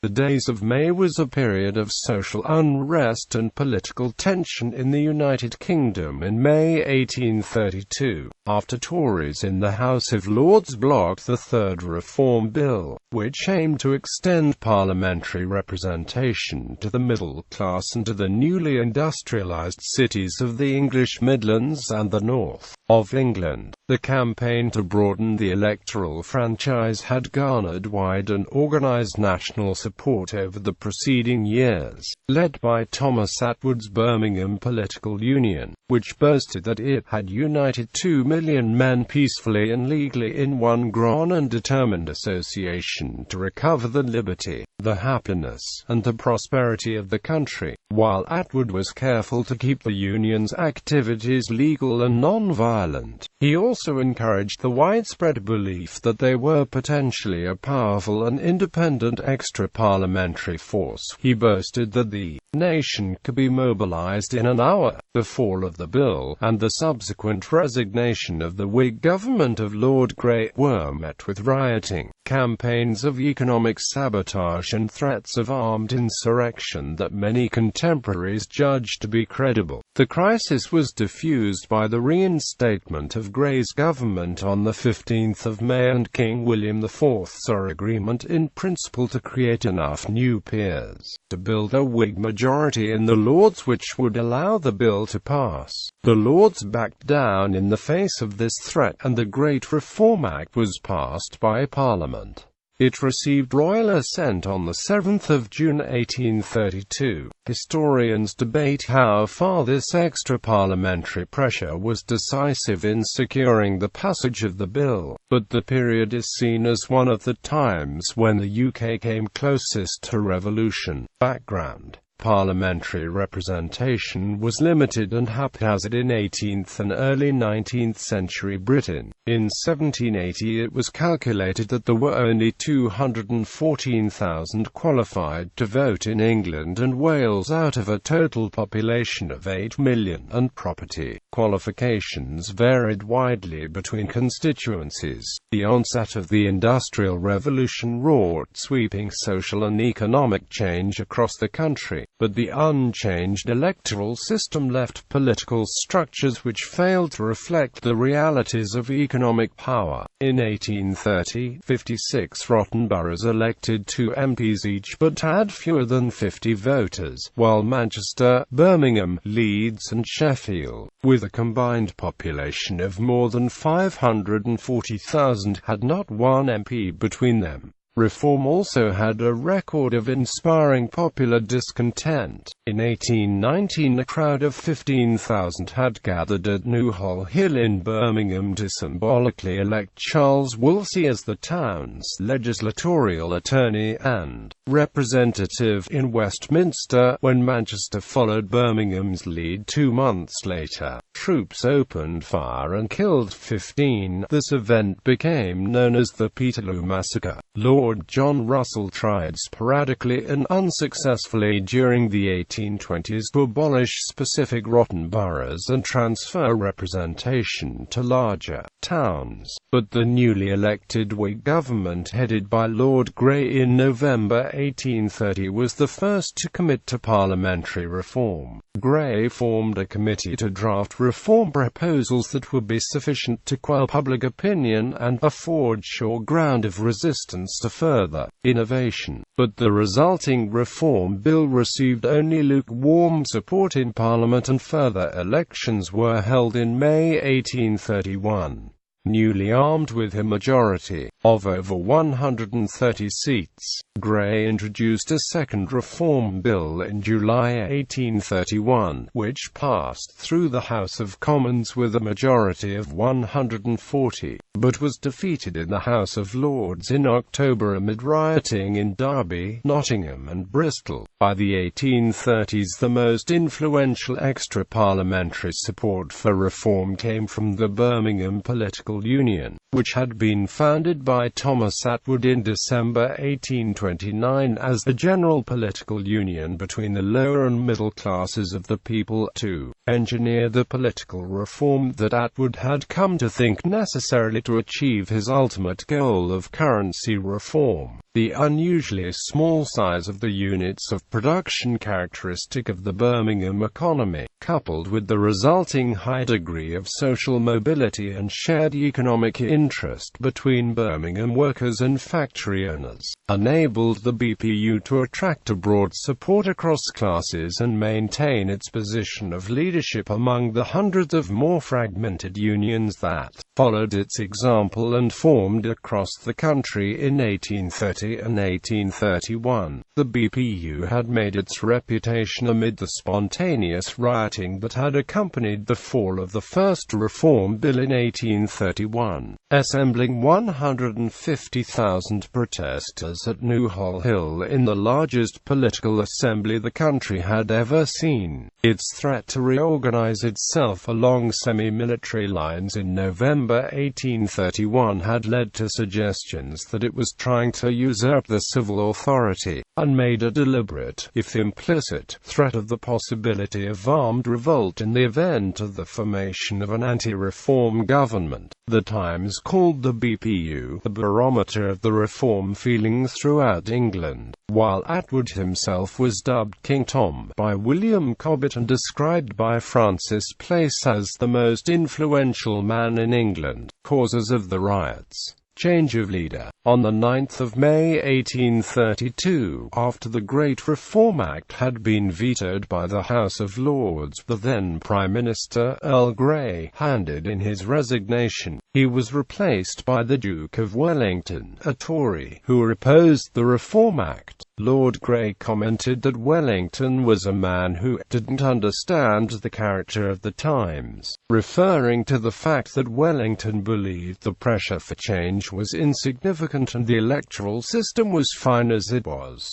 The days of May was a period of social unrest and political tension in the United Kingdom in May 1832, after Tories in the House of Lords blocked the Third Reform Bill, which aimed to extend parliamentary representation to the middle class and to the newly industrialised cities of the English Midlands and the North of England. The campaign to broaden the electoral franchise had garnered wide and organised national support over the preceding years, led by Thomas Attwood's Birmingham political union, which boasted that it had united 2 million men peacefully and legally in one grand and determined association to recover the liberty, the happiness, and the prosperity of the country. While Attwood was careful to keep the union's activities legal and non-violent, he also encouraged the widespread belief that they were potentially a powerful and independent extra-parliamentary force. He boasted that the nation could be mobilised in an hour. The fall of the bill, and the subsequent resignation of the Whig government of Lord Grey, were met with rioting, campaigns of economic sabotage and threats of armed insurrection that many contemporaries judged to be credible. The crisis was diffused by the reinstatement of Grey's government on the 15th of May and King William IV's agreement in principle to create enough new peers to build a Whig majority in the Lords which would allow the bill to pass. The Lords backed down in the face of this threat, and the Great Reform Act was passed by Parliament. It received royal assent on the 7th of June 1832. Historians debate how far this extra-parliamentary pressure was decisive in securing the passage of the bill, but the period is seen as one of the times when the UK came closest to revolution. Background: parliamentary representation was limited and haphazard in 18th and early 19th century Britain. In 1780 it was calculated that there were only 214,000 qualified to vote in England and Wales out of a total population of 8 million, and property qualifications varied widely between constituencies. The onset of the Industrial Revolution wrought sweeping social and economic change across the country, but the unchanged electoral system left political structures which failed to reflect the realities of economic power. In 1830, 56 rotten boroughs elected 2 MPs each but had fewer than 50 voters, while Manchester, Birmingham, Leeds and Sheffield, with a combined population of more than 540,000, had not one MP between them. Reform also had a record of inspiring popular discontent. In 1819 a crowd of 15,000 had gathered at Newhall Hill in Birmingham to symbolically elect Charles Wolsey as the town's legislatorial attorney and representative in Westminster. When Manchester followed Birmingham's lead 2 months later, troops opened fire and killed 15. This event became known as the Peterloo Massacre. Lord John Russell tried sporadically and unsuccessfully during the 1820s to abolish specific rotten boroughs and transfer representation to larger towns, but the newly elected Whig government headed by Lord Grey in November 1830 was the first to commit to parliamentary reform. Grey formed a committee to draft reform proposals that would be sufficient to quell public opinion and afford sure ground of resistance to further innovation, but the resulting reform bill received only lukewarm support in Parliament and further elections were held in May 1831. Newly armed with a majority of over 130 seats, Grey introduced a second reform bill in July 1831, which passed through the House of Commons with a majority of 140, but was defeated in the House of Lords in October amid rioting in Derby, Nottingham and Bristol. By the 1830s the most influential extra-parliamentary support for reform came from the Birmingham political union, which had been founded by Thomas Attwood in December 1829 as the general political union between the lower and middle classes of the people to engineer the political reform that Attwood had come to think necessary to achieve his ultimate goal of currency reform. The unusually small size of the units of production characteristic of the Birmingham economy, coupled with the resulting high degree of social mobility and shared economic interest between Birmingham workers and factory owners, enabled the BPU to attract a broad support across classes and maintain its position of leadership among the hundreds of more fragmented unions that followed its example and formed across the country in 1830 and 1831. The BPU had made its reputation amid the spontaneous rioting that had accompanied the fall of the first Reform Bill in 1831, assembling 150,000 protesters at Newhall Hill in the largest political assembly the country had ever seen. Its threat to reorganize itself along semi-military lines in November 1831 had led to suggestions that it was trying to usurp the civil authority, and made a deliberate, if implicit, threat of the possibility of armed revolt in the event of the formation of an anti-reform government. The Times called the BPU the barometer of the reform feeling throughout England, while Attwood himself was dubbed King Tom by William Cobbett and described by Francis Place as the most influential man in England. Causes of the riots. Change of leader. On the 9th of May 1832, after the Great Reform Act had been vetoed by the House of Lords, the then Prime Minister, Earl Grey, handed in his resignation. He was replaced by the Duke of Wellington, a Tory, who opposed the Reform Act. Lord Grey commented that Wellington was a man who didn't understand the character of the times, referring to the fact that Wellington believed the pressure for change was insignificant and the electoral system was fine as it was.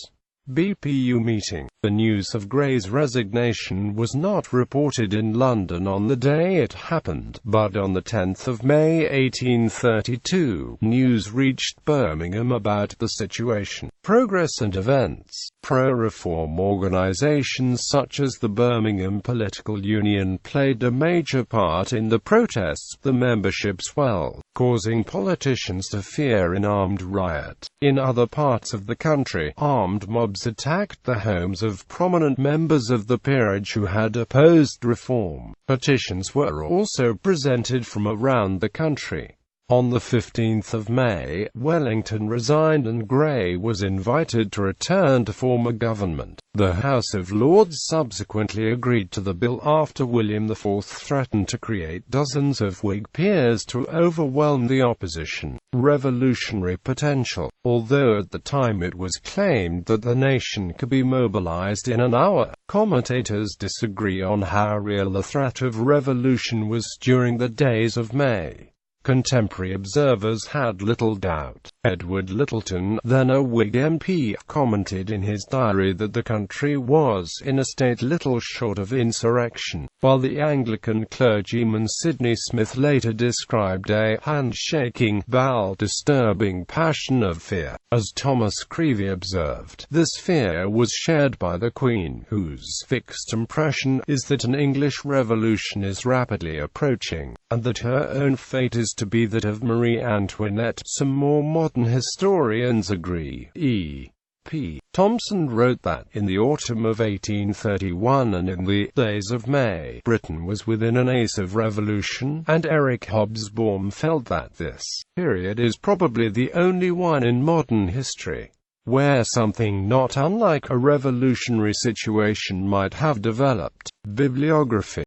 BPU meeting. The news of Grey's resignation was not reported in London on the day it happened, but on the 10th of May 1832, news reached Birmingham about the situation, progress and events. Pro-reform organisations such as the Birmingham Political Union played a major part in the protests. The membership swelled, causing politicians to fear an armed riot. In other parts of the country, armed mobs attacked the homes of prominent members of the peerage who had opposed reform. Petitions were also presented from around the country. On the 15th of May, Wellington resigned and Grey was invited to return to form a government. The House of Lords subsequently agreed to the bill after William IV threatened to create dozens of Whig peers to overwhelm the opposition. Revolutionary potential. Although at the time it was claimed that the nation could be mobilized in an hour, commentators disagree on how real the threat of revolution was during the days of May. Contemporary observers had little doubt. Edward Littleton, then a Whig MP, commented in his diary that the country was in a state little short of insurrection, while the Anglican clergyman Sidney Smith later described a handshaking, bowel-disturbing passion of fear. As Thomas Creevey observed, this fear was shared by the Queen, whose fixed impression is that an English revolution is rapidly approaching, and that her own fate is to be that of Marie Antoinette. Some more modern historians agree. E. P. Thompson wrote that, in the autumn of 1831 and in the days of May, Britain was within an ace of revolution, and Eric Hobsbawm felt that this period is probably the only one in modern history where something not unlike a revolutionary situation might have developed. Bibliography.